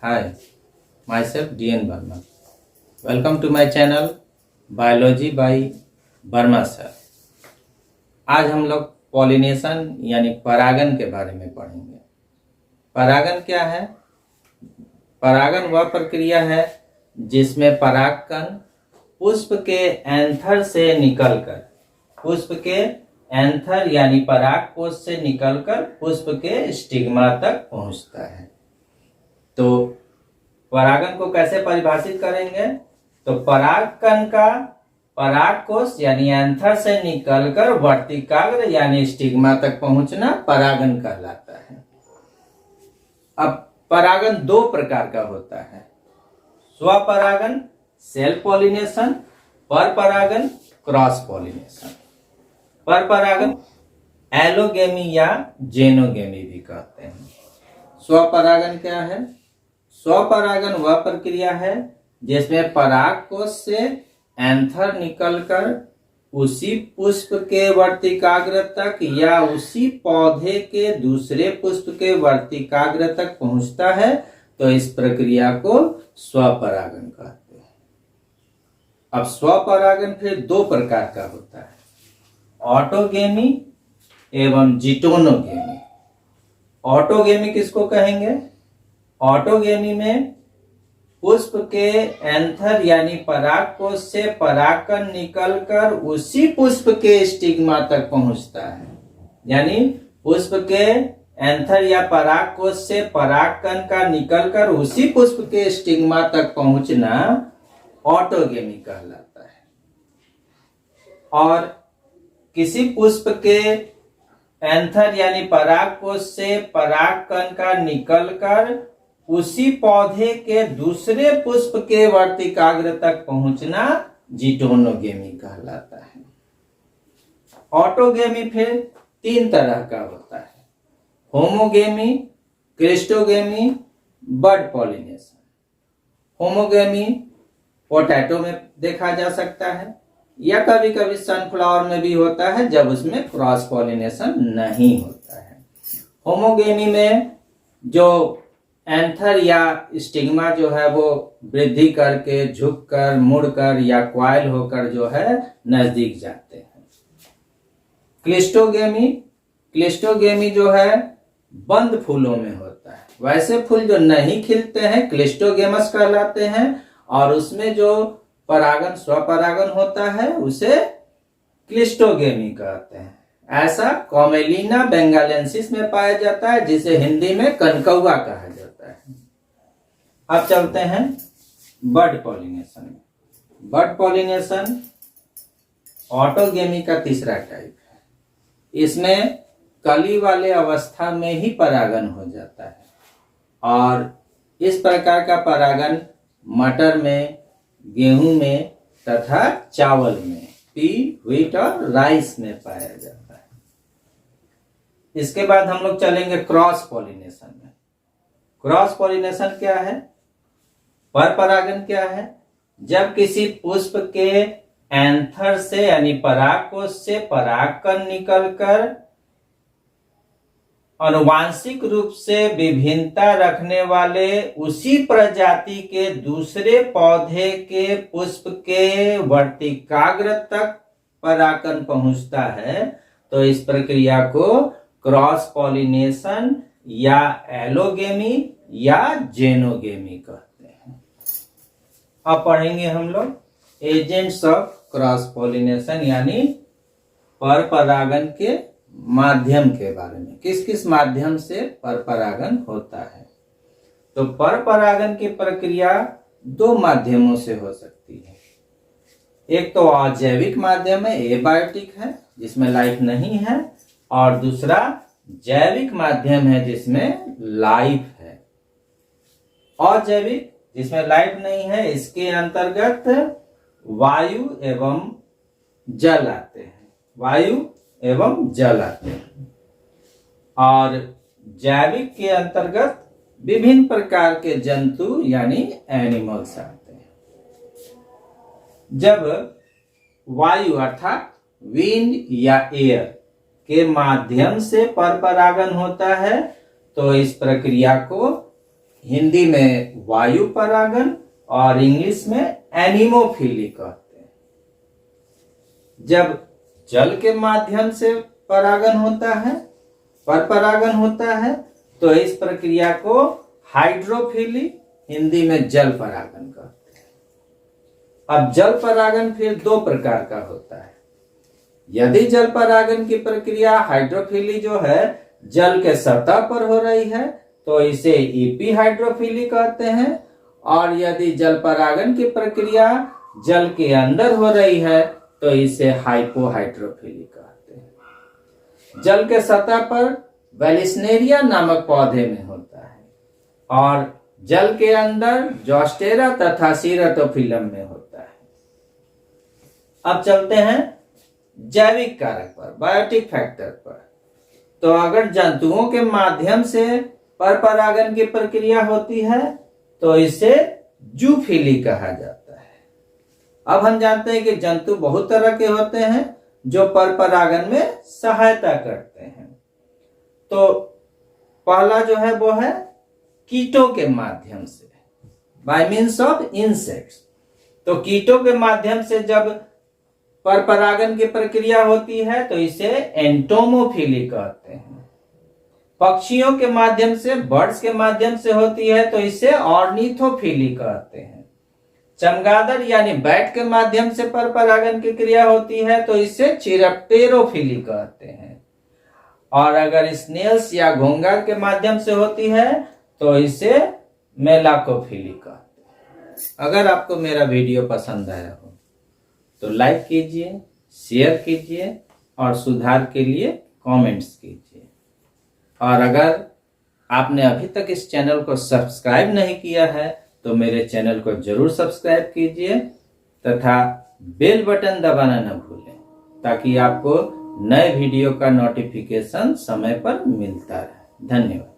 Hi, myself DN Verma. Welcome to my channel biology by Verma sir. आज हम लोग pollination यानी परागन के बारे में पढ़ेंगे। परागन क्या है? परागन वह प्रक्रिया है जिसमें परागकण पुष्प के एंथर से निकलकर पुष्प के एंथर यानी परागकोश से निकलकर पुष्प के स्टिग्मा तक पहुंचता है। तो परागन को कैसे परिभाषित करेंगे? तो परागकण का परागकोश यानी एंथर से निकलकर वर्तिकाग्र यानी स्टिग्मा तक पहुंचना परागन कहलाता है। अब परागन दो प्रकार का होता है, स्वपरागन सेल्फ पॉलिनेशन, परपरागन क्रॉस पॉलिनेशन। परपरागन एलोगेमी या जेनोगेमी भी कहते हैं। स्वपरागन क्या है? स्वपरागन वह प्रक्रिया है जिसमें परागकोश से एंथर निकलकर उसी पुष्प के वर्तिकाग्र तक या उसी पौधे के दूसरे पुष्प के वर्तिकाग्र तक पहुंचता है, तो इस प्रक्रिया को स्वपरागन कहते हैं। अब स्वपरागन फिर दो प्रकार का होता है, ऑटोगेमी एवं जिटोनोगेमी। ऑटोगेमी किसको कहेंगे? ऑटोगेमी में पुष्प के एंथर यानी परागकोश से परागकण निकलकर उसी पुष्प के स्टिग्मा तक पहुंचता है, यानी पुष्प के एंथर या परागकोश से परागकण का निकलकर उसी पुष्प के स्टिग्मा तक पहुंचना ऑटोगेमी कहलाता है। और किसी पुष्प के एंथर यानी परागकोश से परागकण का निकलकर उसी पौधे के दूसरे पुष्प के वर्तिकाग्र तक पहुंचना जिटोनोगेमी कहलाता है। ऑटोगेमी फिर तीन तरह का होता है, होमोगेमी, क्लिस्टोगेमी, बड पॉलिनेशन। होमोगेमी पोटैटो में देखा जा सकता है या कभी कभी सनफ्लावर में भी होता है जब उसमें क्रॉस पॉलिनेशन नहीं होता है। होमोगेमी में जो एंथर या स्टिग्मा जो है वो वृद्धि करके झुककर मुड़कर या क्वाइल होकर जो है नजदीक जाते हैं। क्लिस्टोगेमी जो है बंद फूलों में होता है। वैसे फूल जो नहीं खिलते हैं क्लिस्टोगेमस कहलाते हैं, और उसमें जो परागन स्वपरागन होता है उसे क्लिस्टोगेमी कहते हैं। ऐसा कॉमेलिना बेंगालेंसिस में पाया जाता है, जिसे हिंदी में कनकौआ कहा जाता है। अब चलते हैं बड पॉलिनेशन में। बड पॉलिनेशन ऑटोगेमी का तीसरा टाइप है। इसमें कली वाले अवस्था में ही परागन हो जाता है, और इस प्रकार का परागन मटर में, गेहूं में तथा चावल में, पी, व्हीट और राइस में पाया जाता है। इसके बाद हम लोग चलेंगे क्रॉस पॉलिनेशन में। क्रॉस पॉलिनेशन क्या है? परपरागन क्या है? जब किसी पुष्प के एंथर से यानी परागकोश से परागकण निकलकर आनुवांशिक रूप से विभिन्नता रखने वाले उसी प्रजाति के दूसरे पौधे के पुष्प के वर्तिकाग्र तक परागकण पहुंचता है, तो इस प्रक्रिया को क्रॉस पॉलिनेशन या एलोगेमी या जेनोगेमी कहते हैं। अब पढ़ेंगे हम लोग एजेंट्स ऑफ क्रॉस पॉलिनेशन यानी परपरागन के माध्यम के बारे में। किस किस माध्यम से परपरागन होता है? तो परपरागन की प्रक्रिया दो माध्यमों से हो सकती है। एक तो अजैविक माध्यम है, एबायोटिक है, जिसमें लाइफ नहीं है, और दूसरा जैविक माध्यम है जिसमें लाइफ है। अजैविक जिसमें लाइफ नहीं है, इसके अंतर्गत वायु एवं जल आते हैं, वायु एवं जल आते हैं। और जैविक के अंतर्गत विभिन्न प्रकार के जंतु यानी एनिमल्स आते हैं। जब वायु अर्थात विंड या एयर के माध्यम से परपरागन होता है, तो इस प्रक्रिया को हिंदी में वायु परागन और इंग्लिश में एनिमोफिली कहते हैं। जब जल के माध्यम से परागन होता है, परपरागन होता है, तो इस प्रक्रिया को हाइड्रोफिली, हिंदी में जल परागन कहते हैं। अब जल परागन फिर दो प्रकार का होता है। यदि जल परागन की प्रक्रिया हाइड्रोफिली जो है जल के सतह पर हो रही है तो इसे ईपी हाइड्रोफिली कहते हैं, और यदि जल परागन की प्रक्रिया जल के अंदर हो रही है तो इसे हाइपोहाइड्रोफिली कहते हैं। जल के सतह पर वेलिस्नेरिया नामक पौधे में होता है और जल के अंदर जोस्टेरा तथा सीरटोफिलम में होता है। अब चलते हैं जैविक कारक पर, बायोटिक फैक्टर पर। तो अगर जंतुओं के माध्यम से परपरागन की प्रक्रिया होती है तो इसे जूफिली कहा जाता है। अब हम जानते हैं कि जंतु बहुत तरह के होते हैं जो परपरागन में सहायता करते हैं। तो पहला जो है वो है कीटों के माध्यम से, बाय मीन्स ऑफ इंसेक्ट्स। तो कीटों के माध्यम से जब परपरागन की प्रक्रिया होती है तो इसे एंटोमोफिली कहते हैं। पक्षियों के माध्यम से, बर्ड्स के माध्यम से होती है तो इसे ऑर्निथोफिली कहते हैं। चमगादड़ यानी बैट के माध्यम से परपरागन की क्रिया होती है तो इसे चिरप्टेरोफिली कहते हैं। और अगर स्नेल्स या घोंघा के माध्यम से होती है तो इसे मेलाकोफिली कहते हैं। अगर आपको मेरा वीडियो पसंद आया हो तो लाइक कीजिए, शेयर कीजिए और सुधार के लिए कमेंट्स कीजिए। और अगर आपने अभी तक इस चैनल को सब्सक्राइब नहीं किया है तो मेरे चैनल को जरूर सब्सक्राइब कीजिए तथा बेल बटन दबाना न भूलें ताकि आपको नए वीडियो का नोटिफिकेशन समय पर मिलता रहे। धन्यवाद।